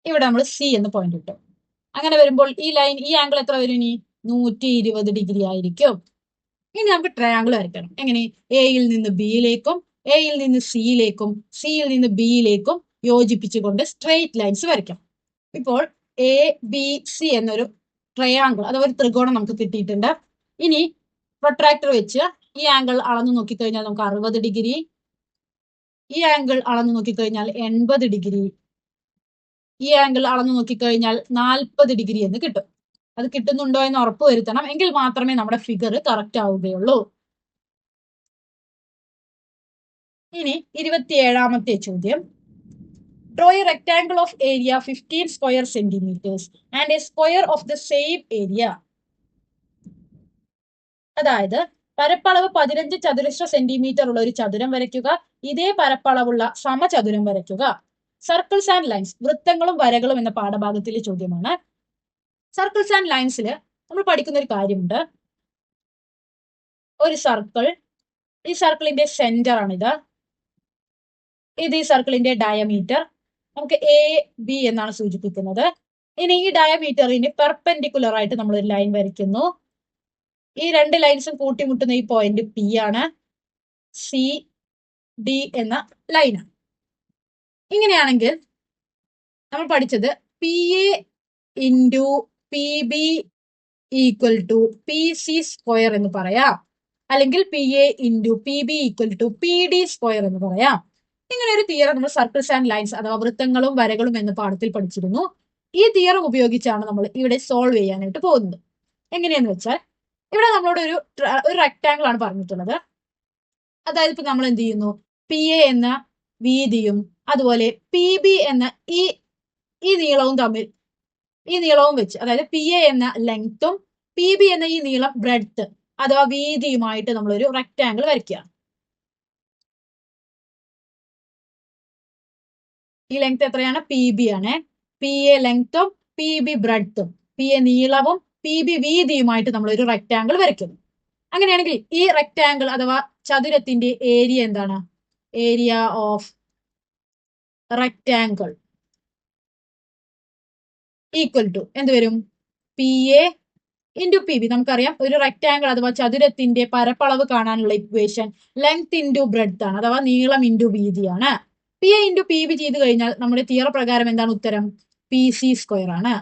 ഇവിടെ നമ്മൾ C എന്ന് പോയിന്റ് ഇട്ടു. അങ്ങനെ വരുമ്പോൾ ഈ ആംഗിൾ എത്ര വരും? ഇനി 120 ഡിഗ്രി ആയിരിക്കും. ഇനി നമുക്ക് ട്രയാംഗിൾ വരയ്ക്കണം. എങ്ങനെ? എയിൽ നിന്ന് ബിയിലേക്കും എയിൽ നിന്ന് സിയിലേക്കും സിയിൽ നിന്ന് ബിയിലേക്കും യോജിപ്പിച്ചുകൊണ്ട് സ്ട്രെയിറ്റ് ലൈൻസ് വരയ്ക്കാം. ഇപ്പോൾ ABC എന്നൊരു ട്രയാംഗിൾ അഥവാ ഒരു ത്രികോണം നമുക്ക് കിട്ടിയിട്ടുണ്ട്. ഇനി പ്രൊട്രാക്ടർ വെച്ച് ഈ ആംഗിൾ അളന്നു നോക്കിക്കഴിഞ്ഞാൽ നമുക്ക് 60 ഡിഗ്രി, ഈ ആംഗിൾ അളന്നു നോക്കിക്കഴിഞ്ഞാൽ 80 ഡിഗ്രി, ഈ ആംഗിൾ അളന്നു നോക്കിക്കഴിഞ്ഞാൽ 40 ഡിഗ്രി എന്ന് കിട്ടും. അത് കിട്ടുന്നുണ്ടോ എന്ന് ഉറപ്പ് വരുത്തണം. എങ്കിൽ മാത്രമേ നമ്മുടെ ഫിഗർ കറക്റ്റ് ആവുകയുള്ളൂ. ഇനി 27ാമത്തെ ചോദ്യം. Draw a rectangle of area 15 square centimeters and a square of the same area. അതായത് പരപ്പളവ് 15 ചതുരശ്ര സെന്റിമീറ്റർ ഉള്ള ഒരു ചതുരം വരയ്ക്കുക. ഇതേ പരപ്പളവുള്ള സമചതുരം വരയ്ക്കുക. സർക്കിൾസ് ആൻഡ് ലൈൻസ്, വൃത്തങ്ങളും വരകളും എന്ന പാഠഭാഗത്തിലെ ചോദ്യമാണ്. സർക്കിൾസ് ആൻഡ് ലൈൻസിൽ നമ്മൾ പഠിക്കുന്ന ഒരു കാര്യമുണ്ട്. ഒരു സർക്കിൾ, ഈ സർക്കിളിന്റെ സെന്റർ ആണിത്. ഇത് ഈ സർക്കിളിന്റെ ഡയമീറ്റർ നമുക്ക് AB എന്നാണ് സൂചിപ്പിക്കുന്നത്. ഇനി ഈ ഡയമീറ്ററിന് പെർപെൻഡിക്കുലർ ആയിട്ട് നമ്മൾ ഒരു ലൈൻ വരയ്ക്കുന്നു. ഈ രണ്ട് ലൈൻസും കൂട്ടിമുട്ടുന്ന ഈ പോയിന്റ് P ആണ്. CD എന്ന ലൈനാണ്. ഇങ്ങനെയാണെങ്കിൽ നമ്മൾ പഠിച്ചത് PA into PB equal to PC square എന്ന് പറയാം. അല്ലെങ്കിൽ PA into PB equal to PD square എന്ന് പറയാം. ഇങ്ങനെ ഒരു തിയറം നമ്മൾ സർക്കിൾസ് ആൻഡ് ലൈൻസ് അഥവാ വൃത്തങ്ങളും വരകളും എന്ന പാഠത്തിൽ പഠിച്ചിരുന്നു. ഈ തിയറം ഉപയോഗിച്ചാണ് നമ്മൾ ഇവിടെ സോൾവ് ചെയ്യാനായിട്ട് പോകുന്നത്. എങ്ങനെയെന്ന് വെച്ചാൽ ഇവിടെ നമ്മളോട് ഒരു റെക്ടാങ്കിൾ ആണ് പറഞ്ഞിട്ടുള്ളത്. അതായത് ഇപ്പൊ നമ്മൾ എന്ത് ചെയ്യുന്നു? PA എന്ന വീതിയും അതുപോലെ PB എന്ന ഈ നീളവും തമ്മിൽ ഈ നീളവും വെച്ച്, അതായത് പി എ എന്ന ലെങ്ത്തും പി ബി എന്ന ഈ നീളം ബ്രെഡ്ത്ത് അഥവാ വീതിയുമായിട്ട് നമ്മളൊരു റെക്ടാങ്കിൾ വരയ്ക്കുക. ഈ ലെങ്ത് എത്രയാണ്? പി ബി ആണ്. പി എ ലെങ്ത്തും പി ബി ബ്രെഡ്ത്തും, പി എ നീളവും പി ബി വീതിയുമായിട്ട് നമ്മൾ ഒരു റെക്ടാങ്കിൾ വരയ്ക്കുന്നു. അങ്ങനെയാണെങ്കിൽ ഈ റെക്ടാങ്കിൾ അഥവാ ചതുരത്തിന്റെ ഏരിയ എന്താണ്? Area of rectangle equal to എന്ത് വരും? P A into P B. നമുക്കറിയാം ഒരു റെക്ടാങ്കിൾ അഥവാ ചതുരത്തിന്റെ പരപ്പളവ് കാണാനുള്ള ഇക്വേഷൻ ലെങ്ത് ഇൻറ്റു ബ്രെഡ്ത്ത് ആണ്, അഥവാ നീളം ഇൻറ്റു വീതിയാണ്. P A into P B ചെയ്ത് കഴിഞ്ഞാൽ നമ്മുടെ തിയറം പ്രകാരം എന്താണ് ഉത്തരം? പി സി സ്ക്വയർ ആണ്.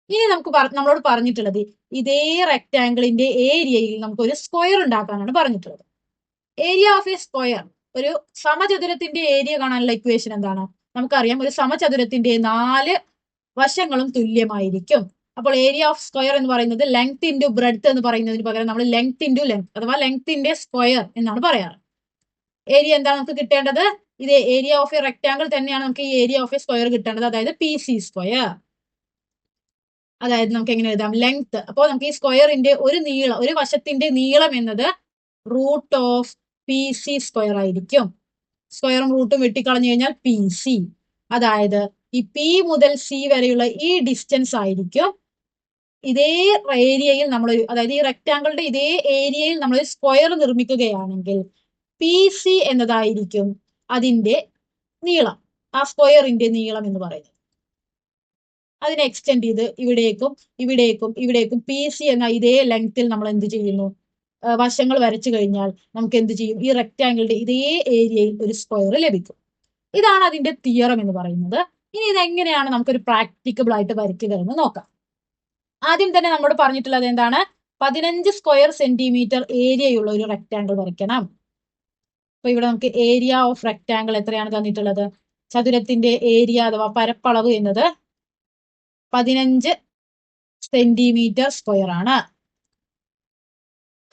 ഇനി നമുക്ക് നമ്മളോട് പറഞ്ഞിട്ടുള്ളത് ഇതേ റെക്ടാങ്കിളിന്റെ ഏരിയയിൽ നമുക്ക് ഒരു സ്ക്വയർ ഉണ്ടാക്കാനാണ് പറഞ്ഞിട്ടുള്ളത്. ഏരിയ ഓഫ് എ സ്ക്വയർ, ഒരു സമചതുരത്തിന്റെ ഏരിയ കാണാനുള്ള ഇക്വേഷൻ എന്താണ്? നമുക്കറിയാം ഒരു സമചതുരത്തിന്റെ 4 വശങ്ങളും തുല്യമായിരിക്കും. അപ്പോൾ ഏരിയ ഓഫ് സ്ക്വയർ എന്ന് പറയുന്നത് ലെങ്ത് ഇൻറ്റു ബ്രെഡ്ത്ത് എന്ന് പറയുന്നതിന് പകരം നമ്മൾ ലെങ്ത് ഇൻറ്റു ലെങ്ത് അഥവാ ലെങ്ത്തിന്റെ സ്ക്വയർ എന്നാണ് പറയാറ്. ഏരിയ എന്താണ് നമുക്ക് കിട്ടേണ്ടത്? ഇത് ഏരിയ ഓഫ് എ റെക്ടാങ്കിൾ തന്നെയാണ് നമുക്ക് ഈ ഏരിയ ഓഫ് എ സ്ക്വയർ കിട്ടേണ്ടത്, അതായത് പി സി സ്ക്വയർ. അതായത് നമുക്ക് എങ്ങനെ എഴുതാം? ലെങ്ത്. അപ്പോൾ നമുക്ക് ഈ സ്ക്വയറിന്റെ ഒരു വശത്തിന്റെ നീളം എന്നത് root of P C square ആയിരിക്കും. സ്ക്വയറും റൂട്ടും വെട്ടിക്കളഞ്ഞു കഴിഞ്ഞാൽ പി സി. അതായത് ഈ പി മുതൽ സി വരെയുള്ള ഈ ഡിസ്റ്റൻസ് ആയിരിക്കും ഇതേ ഏരിയയിൽ അതായത് ഈ റെക്ടാങ്കിളിന്റെ ഇതേ ഏരിയയിൽ നമ്മൾ സ്ക്വയർ നിർമ്മിക്കുകയാണെങ്കിൽ പി സി എന്നതായിരിക്കും അതിന്റെ നീളം, ആ സ്ക്വയറിന്റെ നീളം എന്ന് പറയുന്നത്. അതിനെ എക്സ്റ്റെൻഡ് ചെയ്ത് ഇവിടേക്കും പി സി എന്ന ഇതേ ലെങ്ത്തിൽ നമ്മൾ എന്ത് ചെയ്യുന്നു? വശങ്ങൾ വരച്ചു കഴിഞ്ഞാൽ നമുക്ക് എന്ത് ചെയ്യും? ഈ റെക്ടാങ്കിളിന്റെ ഇതേ ഏരിയയിൽ ഒരു സ്ക്വയർ ലഭിക്കും. ഇതാണ് അതിന്റെ തിയറം എന്ന് പറയുന്നത്. ഇനി ഇതെങ്ങനെയാണ് നമുക്കൊരു പ്രാക്ടിക്കബിൾ ആയിട്ട് വരയ്ക്കുക എന്ന് നോക്കാം. ആദ്യം തന്നെ നമ്മോട് പറഞ്ഞിട്ടുള്ളത് എന്താണ്? 15 സ്ക്വയർ സെന്റിമീറ്റർ ഏരിയയുള്ള ഒരു റെക്ടാങ്കിൾ വരയ്ക്കണം. അപ്പൊ ഇവിടെ നമുക്ക് ഏരിയ ഓഫ് റെക്ടാങ്കിൾ എത്രയാണ് തന്നിട്ടുള്ളത്? ചതുരത്തിന്റെ ഏരിയ അഥവാ പരപ്പളവ് എന്നത് 15 സെന്റിമീറ്റർ സ്ക്വയർ ആണ്.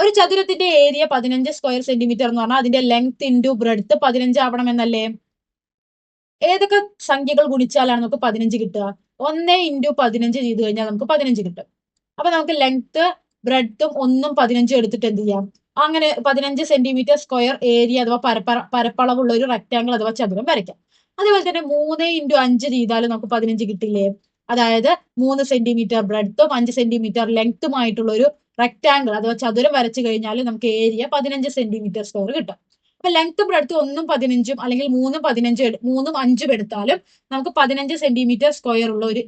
ഒരു ചതുരത്തിന്റെ ഏരിയ 15 സ്ക്വയർ സെന്റിമീറ്റർ എന്ന് പറഞ്ഞാൽ അതിന്റെ ലെങ്ത് ഇൻറ്റു ബ്രെഡ്ത്ത് 15 ആവണം എന്നല്ലേ? ഏതൊക്കെ സംഖ്യകൾ ഗുണിച്ചാലാണ് നമുക്ക് 15 കിട്ടുക? 1 ഇൻറ്റു 15 ചെയ്ത് കഴിഞ്ഞാൽ നമുക്ക് 15 കിട്ടും. അപ്പൊ നമുക്ക് ലെങ്ത് ബ്രെഡ്ത്തും 1ഉം 15 എടുത്തിട്ട് എന്ത് ചെയ്യാം? അങ്ങനെ 15 സെന്റിമീറ്റർ സ്ക്വയർ ഏരിയ അഥവാ പരപ്പളവുള്ള ഒരു റെക്ടാങ്കിൾ അഥവാ ചതുരം വരയ്ക്കാം. അതുപോലെ തന്നെ 3 ഇൻറ്റു 5 ചെയ്താലും നമുക്ക് 15 കിട്ടില്ലേ? അതായത് 3 സെന്റിമീറ്റർ ബ്രെഡ്ത്തും 5 സെന്റിമീറ്റർ ലെങ്ത്തുമായിട്ടുള്ള ഒരു റെക്ടാങ്കിൾ അഥവാ ചതുരം വരച്ചു കഴിഞ്ഞാൽ നമുക്ക് ഏരിയ 15 സെന്റിമീറ്റർ സ്ക്വയർ കിട്ടും. അപ്പൊ ലെങ്ത്തും ബ്രെഡ്ത്തും 1ഉം 15ഉം അല്ലെങ്കിൽ 3ഉം 5ഉം എടുത്താലും നമുക്ക് 15 സെന്റിമീറ്റർ സ്ക്വയർ ഉള്ള ഒരു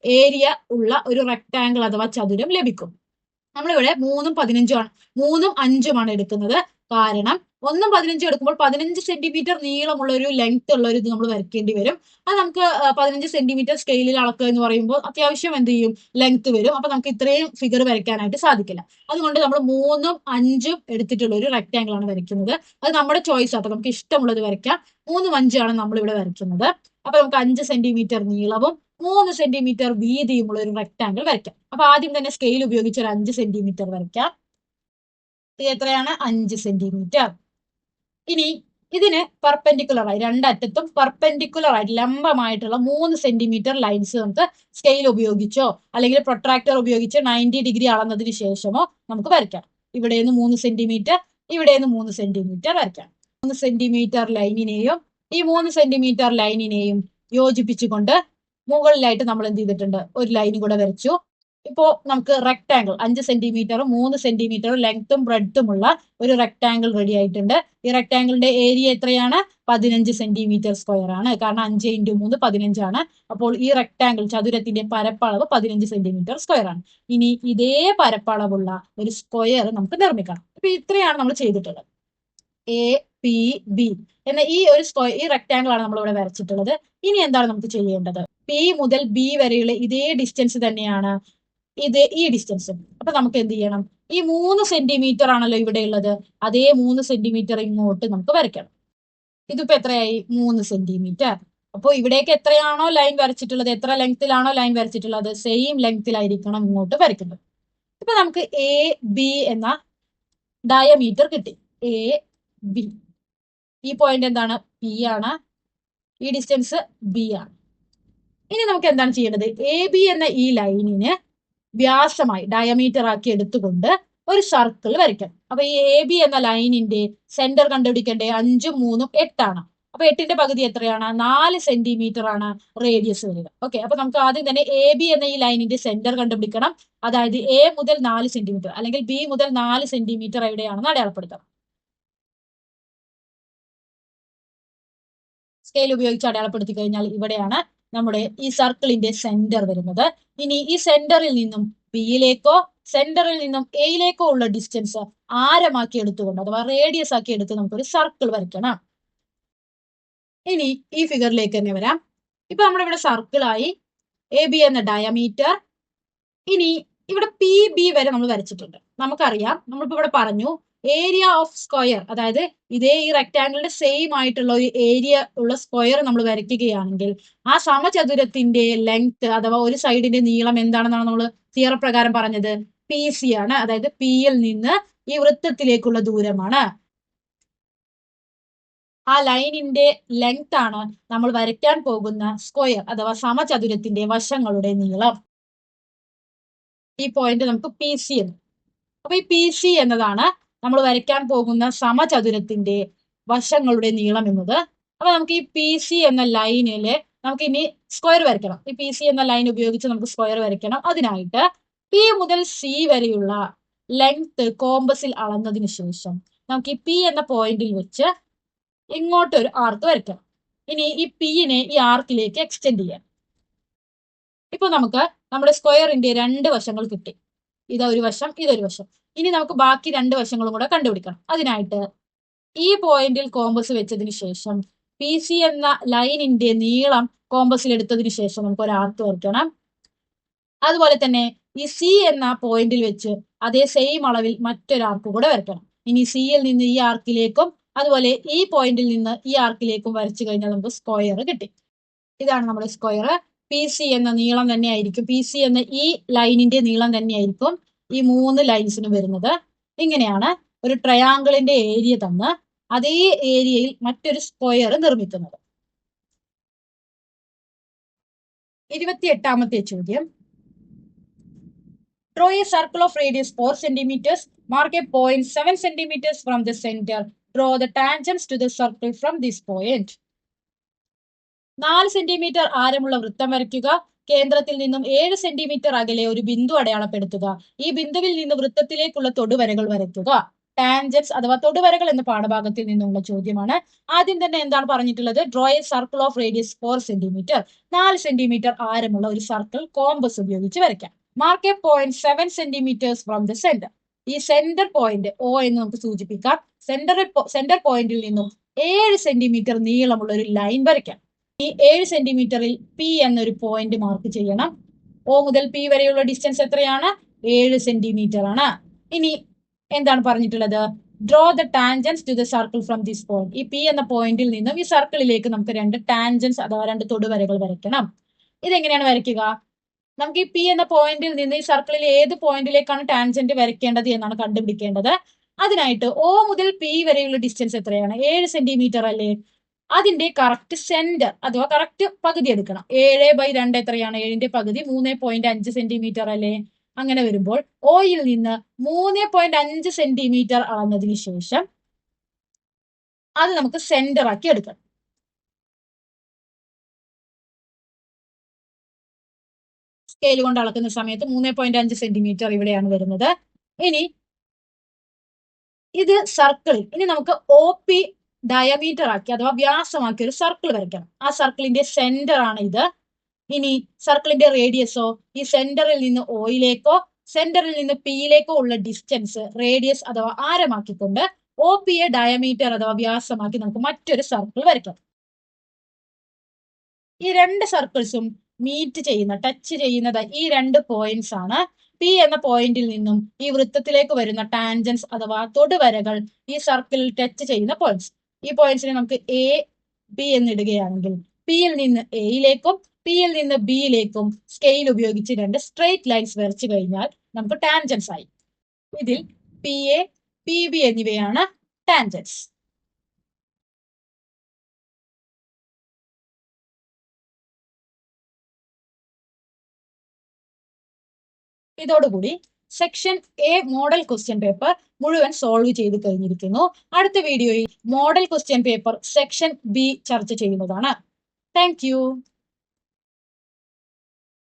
ഏരിയ ഉള്ള ഒരു റെക്ടാങ്കിൾ അഥവാ ചതുരം ലഭിക്കും. നമ്മളിവിടെ 3ഉം 5ഉമാണ് എടുക്കുന്നത്. കാരണം 1ഉം 15ഉം എടുക്കുമ്പോൾ 15 സെന്റിമീറ്റർ നീളമുള്ള ഒരു ലെങ്ത് ഉള്ള ഒരു ഇത് നമ്മൾ വരയ്ക്കേണ്ടി വരും. അത് നമുക്ക് 15 സെന്റിമീറ്റർ സ്കെയിലിൽ അളക്കുക എന്ന് പറയുമ്പോൾ അത്യാവശ്യം എന്ത് ചെയ്യും? ലെങ്ത് വരും. അപ്പൊ നമുക്ക് ഇത്രയും ഫിഗർ വരയ്ക്കാനായിട്ട് സാധിക്കില്ല. അതുകൊണ്ട് നമ്മൾ 3ഉം 5ഉം എടുത്തിട്ടുള്ള ഒരു റെക്ടാങ്കിൾ ആണ് വരയ്ക്കുന്നത്. അത് നമ്മുടെ ചോയ്സ് ആട്ടോ, നമുക്ക് ഇഷ്ടമുള്ളത് വരയ്ക്കാം. 3ഉം 5ഉം നമ്മൾ ഇവിടെ വരയ്ക്കുന്നത്. അപ്പൊ നമുക്ക് 5 സെന്റിമീറ്റർ നീളവും 3 സെന്റിമീറ്റർ വീതിയുമുള്ള ഒരു റെക്ടാങ്കിൾ വരയ്ക്കാം. അപ്പൊ ആദ്യം തന്നെ സ്കെയിൽ ഉപയോഗിച്ച് ഒരു 5 സെന്റിമീറ്റർ വരയ്ക്കാം. ഇത് എത്രയാണ്? 5 സെന്റിമീറ്റർ. ഇനി ഇതിന് പെർപെൻഡിക്കുലർ ആയി രണ്ടറ്റത്തും പെർപെൻഡിക്കുലർ ആയിട്ട് ലംബമായിട്ടുള്ള 3 സെന്റിമീറ്റർ ലൈൻസ് നമുക്ക് സ്കെയിൽ ഉപയോഗിച്ചോ അല്ലെങ്കിൽ പ്രൊട്രാക്ടർ ഉപയോഗിച്ച് 90 ഡിഗ്രി അളന്നതിന് ശേഷമോ നമുക്ക് വരയ്ക്കാം. ഇവിടെ നിന്ന് 3 സെന്റിമീറ്റർ, ഇവിടെ നിന്ന് 3 സെന്റിമീറ്റർ വരയ്ക്കാം. 3 സെന്റിമീറ്റർ ലൈനിനെയും ഈ 3 സെന്റിമീറ്റർ ലൈനിനെയും യോജിപ്പിച്ചുകൊണ്ട് മുകളിലായിട്ട് നമ്മൾ എന്ത് ചെയ്തിട്ടുണ്ട്? ഒരു ലൈൻ കൂടെ വരച്ചു. ഇപ്പോ നമുക്ക് റെക്ടാങ്കിൾ 5 സെന്റിമീറ്ററും 3 സെന്റിമീറ്ററും ലെങ്ത്തും ബ്രെഡ്ത്തുമുള്ള ഒരു റെക്ടാങ്കിൾ റെഡി ആയിട്ടുണ്ട്. ഈ റെക്ടാങ്കിളിന്റെ ഏരിയ എത്രയാണ്? 15 സെന്റിമീറ്റർ സ്ക്വയർ ആണ്. കാരണം 5 ഇൻറ്റു 3 15 ആണ്. അപ്പോൾ ഈ റെക്ടാങ്കിൾ ചതുരത്തിന്റെ പരപ്പളവ് 15 സെന്റിമീറ്റർ സ്ക്വയർ ആണ്. ഇനി ഇതേ പരപ്പളവുള്ള ഒരു സ്ക്വയർ നമുക്ക് നിർമ്മിക്കണം. അപ്പൊ ഇത്രയാണ് നമ്മൾ ചെയ്തിട്ടുള്ളത്. എ പി ബി എന്ന ഈ ഒരു ഈ റെക്ടാങ്കിൾ ആണ് നമ്മൾ ഇവിടെ വരച്ചിട്ടുള്ളത്. ഇനി എന്താണ് നമുക്ക് ചെയ്യേണ്ടത്? പി മുതൽ ബി വരെയുള്ള ഇതേ ഡിസ്റ്റൻസ് തന്നെയാണ് ഈ ഡിസ്റ്റൻസ്. അപ്പൊ നമുക്ക് എന്ത് ചെയ്യണം? ഈ 3 സെന്റിമീറ്റർ ആണല്ലോ ഇവിടെ ഉള്ളത്, അതേ 3 സെന്റിമീറ്റർ ഇങ്ങോട്ട് നമുക്ക് വരയ്ക്കണം. ഇതിപ്പോ എത്രയായി? 3 സെന്റിമീറ്റർ. അപ്പോൾ ഇവിടേക്ക് എത്രയാണോ ലൈൻ വരച്ചിട്ടുള്ളത്, എത്ര ലെങ്ത്തിലാണോ ലൈൻ വരച്ചിട്ടുള്ളത്, സെയിം ലെങ്ത്തിലായിരിക്കണം ഇങ്ങോട്ട് വരയ്ക്കുന്നത്. ഇപ്പൊ നമുക്ക് എ ബി എന്ന ഡയമീറ്റർ കിട്ടി. എ ബി, ഈ പോയിന്റ് എന്താണ്? പി ആണ്, ഈ ഡിസ്റ്റൻസ് ബി ആണ്. ഇനി നമുക്ക് എന്താണ് ചെയ്യേണ്ടത്? എ ബി എന്ന ഈ ലൈനിന് വ്യാസമായി ഡയമീറ്റർ ആക്കി എടുത്തുകൊണ്ട് ഒരു സർക്കിൾ വരയ്ക്കണം. അപ്പൊ ഈ എ ബി എന്ന ലൈനിന്റെ സെന്റർ കണ്ടുപിടിക്കേണ്ടത് 5ഉം 3ഉം 8ആണ്. അപ്പൊ 8ന്റെ പകുതി എത്രയാണ്? 4 സെന്റിമീറ്റർ ആണ് റേഡിയസ് വരിക. ഓക്കെ, അപ്പൊ നമുക്ക് ആദ്യം തന്നെ എ ബി എന്ന ഈ ലൈനിന്റെ സെന്റർ കണ്ടുപിടിക്കണം. അതായത് എ മുതൽ 4 സെന്റിമീറ്റർ അല്ലെങ്കിൽ ബി മുതൽ 4 സെന്റിമീറ്റർ എവിടെയാണെന്ന് അടയാളപ്പെടുത്തണം. സ്കെയിൽ ഉപയോഗിച്ച് അടയാളപ്പെടുത്തി കഴിഞ്ഞാൽ ഇവിടെയാണ് നമ്മുടെ ഈ സർക്കിളിന്റെ സെന്റർ വരുന്നത്. ഇനി ഈ സെന്ററിൽ നിന്നും ബിയിലേക്കോ സെന്ററിൽ നിന്നും എയിലേക്കോ ഉള്ള ഡിസ്റ്റൻസ് ആരമാക്കി എടുത്തുകൊണ്ട് അഥവാ റേഡിയസ് ആക്കി എടുത്ത് നമുക്കൊരു സർക്കിൾ വരയ്ക്കണം. ഇനി ഈ ഫിഗറിലേക്ക് തന്നെ വരാം. ഇപ്പൊ നമ്മുടെ ഇവിടെ സർക്കിളായി എ ബി എന്ന ഡയമീറ്റർ. ഇനി ഇവിടെ പി ബി വരെ നമ്മൾ വരച്ചിട്ടുണ്ട്. നമുക്കറിയാം, നമ്മളിപ്പോ ഇവിടെ പറഞ്ഞു ഏരിയ ഓഫ് സ്ക്വയർ, അതായത് ഇതേ ഈ റെക്ടാംഗിളിന്റെ സെയിം ആയിട്ടുള്ള ഒരു ഏരിയ ഉള്ള സ്ക്വയർ നമ്മൾ വരയ്ക്കുകയാണെങ്കിൽ ആ സമചതുരത്തിന്റെ ലെങ്ത് അഥവാ ഒരു സൈഡിന്റെ നീളം എന്താണെന്നാണ് നമ്മൾ തിയറ പ്രകാരം പറഞ്ഞത്? പി സി ആണ്. അതായത് പി യിൽ നിന്ന് ഈ വൃത്തത്തിലേക്കുള്ള ദൂരമാണ്. ആ ലൈനിന്റെ ലെങ്ത് ആണ് നമ്മൾ വരയ്ക്കാൻ പോകുന്ന സ്ക്വയർ അഥവാ സമചതുരത്തിന്റെ വശങ്ങളുടെ നീളം. ഈ പോയിന്റ് നമുക്ക് പി സി എന്ന്. അപ്പൊ ഈ പി സി എന്നതാണ് നമ്മൾ വരയ്ക്കാൻ പോകുന്ന സമചതുരത്തിന്റെ വശങ്ങളുടെ നീളം എന്നത്. അപ്പൊ നമുക്ക് ഈ പി സി എന്ന ലൈനില് നമുക്ക് ഇനി സ്ക്വയർ വരയ്ക്കണം. ഈ പി സി എന്ന ലൈൻ ഉപയോഗിച്ച് നമുക്ക് സ്ക്വയർ വരയ്ക്കണം. അതിനായിട്ട് പി മുതൽ സി വരെയുള്ള ലെങ്ത് കോമ്പസിൽ അളന്നതിന് ശേഷം നമുക്ക് ഈ പി എന്ന പോയിന്റിൽ വെച്ച് ഇങ്ങോട്ടൊരു ആർക്ക് വരയ്ക്കണം. ഇനി ഈ പിനെ ഈ ആർക്കിലേക്ക് എക്സ്റ്റെൻഡ് ചെയ്യാം. ഇപ്പൊ നമുക്ക് നമ്മുടെ സ്ക്വയറിന്റെ 2 വശങ്ങൾ കിട്ടി. ഇതൊരു വശം, ഇതൊരു വശം. ഇനി നമുക്ക് ബാക്കി 2 വശങ്ങളും കൂടെ കണ്ടുപിടിക്കണം. അതിനായിട്ട് ഈ പോയിന്റിൽ കോമ്പസ് വെച്ചതിന് ശേഷം പി സി എന്ന ലൈനിന്റെ നീളം കോമ്പസിൽ എടുത്തതിന് ശേഷം നമുക്ക് ഒരു ആർക്ക് വരയ്ക്കണം. അതുപോലെ തന്നെ ഈ സി എന്ന പോയിന്റിൽ വെച്ച് അതേ സെയിം അളവിൽ മറ്റൊരു ആർക്ക് കൂടെ വരയ്ക്കണം. ഇനി സിയിൽ നിന്ന് ഈ ആർക്കിലേക്കും അതുപോലെ ഈ പോയിന്റിൽ നിന്ന് ഈ ആർക്കിലേക്കും വരച്ചു കഴിഞ്ഞാൽ നമുക്ക് സ്ക്വയർ കിട്ടി. ഇതാണ് നമ്മുടെ സ്ക്വയർ. പി സി എന്ന നീളം തന്നെയായിരിക്കും, പി സി എന്ന ഈ ലൈനിന്റെ നീളം തന്നെയായിരിക്കും ഈ 3 ലൈൻസിനും വരുന്നത്. ഇങ്ങനെയാണ് ഒരു ട്രയാങ്കിളിന്റെ ഏരിയ തന്ന് അതേ ഏരിയയിൽ മറ്റൊരു സ്ക്വയർ നിർമ്മിക്കുന്നത്. 28ാമത്തെ ചോദ്യം. Draw a circle of radius 4 centimeters. Mark a point 7 centimeters from the center. Draw the tangents to the circle from this point. 4 centimetre ആരമുള്ള വൃത്തം വരയ്ക്കുക. കേന്ദ്രത്തിൽ നിന്നും 7 സെന്റിമീറ്റർ അകലെ ഒരു ബിന്ദു അടയാളപ്പെടുത്തുക. ഈ ബിന്ദുവിൽ നിന്ന് വൃത്തത്തിലേക്കുള്ള തൊടുവരകൾ വരയ്ക്കുക. ടാൻജൻസ് അഥവാ തൊടുവരകൾ എന്ന പാഠഭാഗത്തിൽ നിന്നുള്ള ചോദ്യമാണ്. ആദ്യം തന്നെ എന്താണ് പറഞ്ഞിട്ടുള്ളത്? Draw a circle of radius 4 centimetre. 4 centimetre ആരമുള്ള ഒരു സർക്കിൾ കോമ്പസ് ഉപയോഗിച്ച് വരയ്ക്കാം. Mark a point 7 centimetres from the centre. ഈ സെന്റർ പോയിന്റ് ഒ എന്ന് നമുക്ക് സൂചിപ്പിക്കാം. സെന്റർ പോയിന്റിൽ നിന്നും 7 സെന്റിമീറ്റർ നീളമുള്ള ഒരു ലൈൻ വരയ്ക്കാം. ഈ 7 സെന്റിമീറ്ററിൽ പി എന്നൊരു പോയിന്റ് മാർക്ക് ചെയ്യണം. ഒ മുതൽ പി വരെയുള്ള ഡിസ്റ്റൻസ് എത്രയാണ്? 7 സെന്റിമീറ്റർ ആണ്. ഇനി എന്താണ് പറഞ്ഞിട്ടുള്ളത്? Draw the tangents to the circle from this point. ഈ പി എന്ന പോയിന്റിൽ നിന്നും ഈ സർക്കിളിലേക്ക് നമുക്ക് 2 ടാൻജൻസ് അഥവാ 2 തൊടുവരകൾ വരയ്ക്കണം. ഇതെങ്ങനെയാണ് വരയ്ക്കുക? നമുക്ക് ഈ പി എന്ന പോയിന്റിൽ നിന്ന് ഈ സർക്കിളിൽ ഏത് പോയിന്റിലേക്കാണ് ടാൻജന്റ് വരയ്ക്കേണ്ടത് എന്നാണ് കണ്ടുപിടിക്കേണ്ടത്. അതിനായിട്ട് ഒ മുതൽ പി വരെയുള്ള ഡിസ്റ്റൻസ് എത്രയാണ്? 7 സെന്റിമീറ്റർ അല്ലേ? അതിന്റെ കറക്റ്റ് സെന്റർ അഥവാ കറക്റ്റ് പകുതി എടുക്കണം. 7/2 എത്രയാണ്? 7ന്റെ പകുതി 3.5 സെന്റിമീറ്റർ അല്ലേ? അങ്ങനെ വരുമ്പോൾ ഒയിൽ നിന്ന് 3.5 സെന്റിമീറ്റർ അളന്നതിന് ശേഷം അത് നമുക്ക് സെന്റർ ആക്കി എടുക്കണം. സ്കെയിൽ കൊണ്ട് അളക്കുന്ന സമയത്ത് 3.5 സെന്റിമീറ്റർ ഇവിടെയാണ് വരുന്നത്. ഇനി ഇത് സർക്കിളിൽ ഇനി നമുക്ക് ഒ പി ഡയമീറ്റർ ആക്കി അഥവാ വ്യാസമാക്കി ഒരു സർക്കിൾ വരയ്ക്കണം. ആ സർക്കിളിന്റെ സെന്റർ ആണ് ഇത്. ഇനി സർക്കിളിന്റെ റേഡിയസോ ഈ സെന്ററിൽ നിന്ന് ഒയിലേക്കോ സെന്ററിൽ നിന്ന് പിയിലേക്കോ ഉള്ള ഡിസ്റ്റൻസ് റേഡിയസ് അഥവാ ആരമാക്കിക്കൊണ്ട് ഒ പി എ ഡയമീറ്റർ അഥവാ വ്യാസമാക്കി നമുക്ക് മറ്റൊരു സർക്കിൾ വരയ്ക്കാം. ഈ 2 സർക്കിൾസും മീറ്റ് ചെയ്യുന്ന ടച്ച് ചെയ്യുന്നത് ഈ 2 പോയിന്റ്സ് ആണ്. പി എന്ന പോയിന്റിൽ നിന്നും ഈ വൃത്തത്തിലേക്ക് വരുന്ന ടാൻജൻസ് അഥവാ തൊടുവരകൾ ഈ സർക്കിളിൽ ടച്ച് ചെയ്യുന്ന പോയിന്റ്സ്. ഈ പോയിന്റ്സിനെ നമുക്ക് എ ബി എന്നിടുകയാണെങ്കിൽ പിയിൽ നിന്ന് എയിലേക്കും പിയിൽ നിന്ന് ബിയിലേക്കും സ്കെയിൽ ഉപയോഗിച്ച് 2 സ്ട്രെയിറ്റ് ലൈൻസ് വരച്ചു കഴിഞ്ഞാൽ നമുക്ക് ടാൻജൻസ് ആയി. ഇതിൽ പി എ പി ബി എന്നിവയാണ് ടാൻജൻസ്. ഇതോടുകൂടി section A model question paper മുഴുവൻ സോൾവ് ചെയ്ത് കഴിഞ്ഞിരിക്കുന്നു. അടുത്ത വീഡിയോയിൽ model question paper section B ചർച്ച ചെയ്യുന്നതാണ്. താങ്ക്